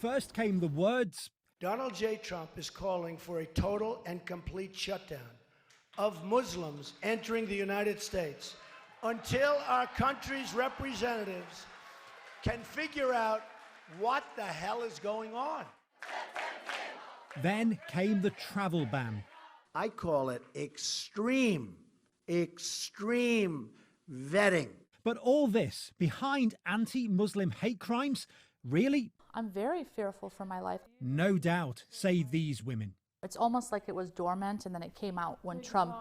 First came the words, Donald J. Trump is calling for a total and complete shutdown of Muslims entering the United States until our country's representatives can figure out what the hell is going on. Then came the travel ban. I call it extreme vetting. But all this behind anti-Muslim hate crimes? Really? I'm very fearful for my life. No doubt, say these women. It's almost like it was dormant and then it came out when Trump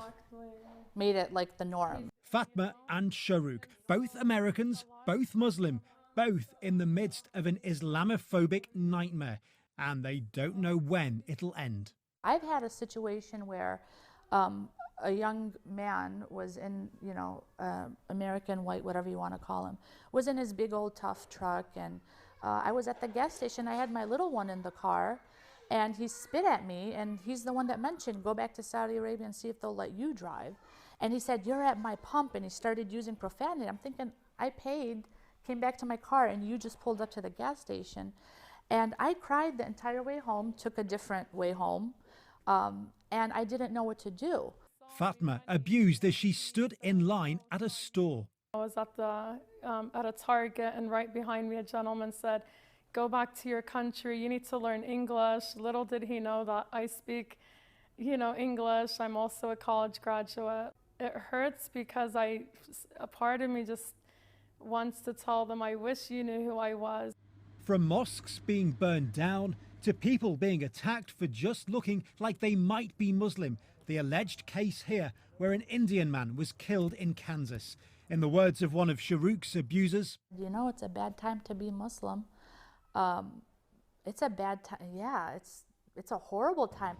made it like the norm. Fatma and Shahrukh, both Americans, both Muslim, both in the midst of an Islamophobic nightmare, and they don't know when it'll end. I've had a situation where a young man was in, American white, whatever you want to call him, was in his big old tough truck, and I was at the gas station. I had my little one in the car, and he spit at me, and he's the one that mentioned, go back to Saudi Arabia and see if they'll let you drive. And he said, you're at my pump, and he started using profanity. I'm thinking, I paid, came back to my car, and you just pulled up to the gas station. And I cried the entire way home, took a different way home, and I didn't know what to do. Fatma abused as she stood in line at a store. I was at a Target, and right behind me a gentleman said, go back to your country, you need to learn English. Little did he know that I speak, English. I'm also a college graduate. It hurts because a part of me just wants to tell them, I wish you knew who I was. From mosques being burned down to people being attacked for just looking like they might be Muslim. The alleged case here where an Indian man was killed in Kansas. In the words of one of Shahruk's abusers, it's a bad time to be Muslim. It's a bad time. Yeah, it's a horrible time.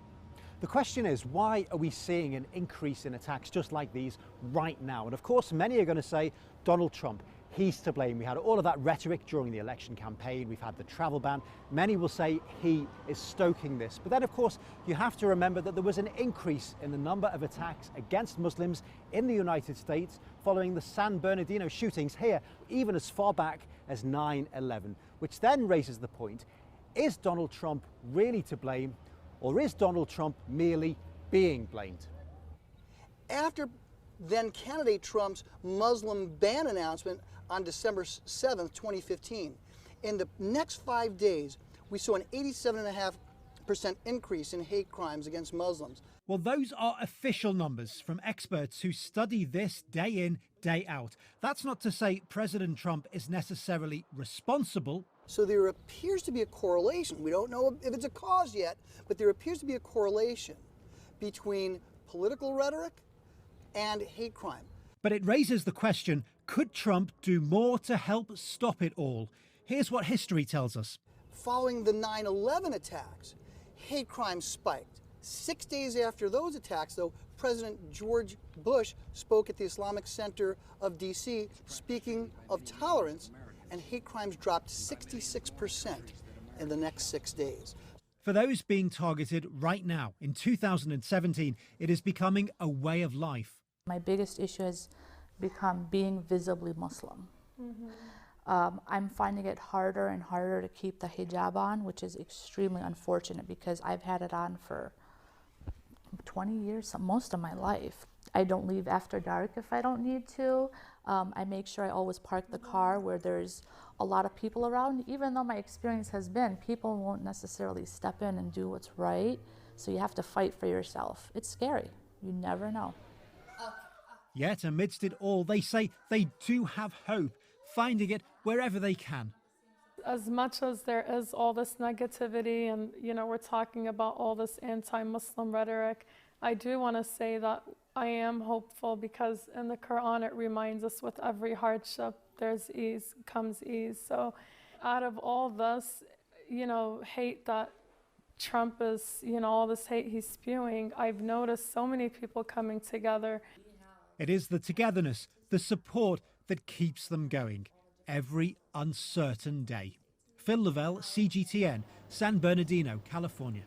The question is, why are we seeing an increase in attacks just like these right now? And of course, many are going to say Donald Trump. He's to blame. We had all of that rhetoric during the election campaign. We've had the travel ban. Many will say he is stoking this. But then, of course, you have to remember that there was an increase in the number of attacks against Muslims in the United States following the San Bernardino shootings here, even as far back as 9/11, which then raises the point, is Donald Trump really to blame, or is Donald Trump merely being blamed? After then-candidate Trump's Muslim ban announcement on December 7th, 2015. In the next 5 days, we saw an 87.5% increase in hate crimes against Muslims. Well, those are official numbers from experts who study this day in, day out. That's not to say President Trump is necessarily responsible. So there appears to be a correlation. We don't know if it's a cause yet, but there appears to be a correlation between political rhetoric and hate crime. But it raises the question, could Trump do more to help stop it all? Here's what history tells us. Following the 9/11 attacks, hate crime spiked. 6 days after those attacks, though, President George Bush spoke at the Islamic Center of D.C., speaking of tolerance, and hate crimes dropped 66% in the next 6 days. For those being targeted right now, in 2017, it is becoming a way of life. My biggest issue has become being visibly Muslim. I'm finding it harder and harder to keep the hijab on, which is extremely unfortunate because I've had it on for 20 years, most of my life. I don't leave after dark if I don't need to. I make sure I always park the car where there's a lot of people around, even though my experience has been people won't necessarily step in and do what's right, so you have to fight for yourself. It's scary. You never know. Yet amidst it all, they say they do have hope, finding it wherever they can. As much as there is all this negativity and, we're talking about all this anti-Muslim rhetoric, I do want to say that I am hopeful because in the Quran it reminds us with every hardship there's ease, comes ease. So out of all this, hate that Trump is, all this hate he's spewing, I've noticed so many people coming together. It is the togetherness, the support that keeps them going every uncertain day. Phil Lavelle, CGTN, San Bernardino, California.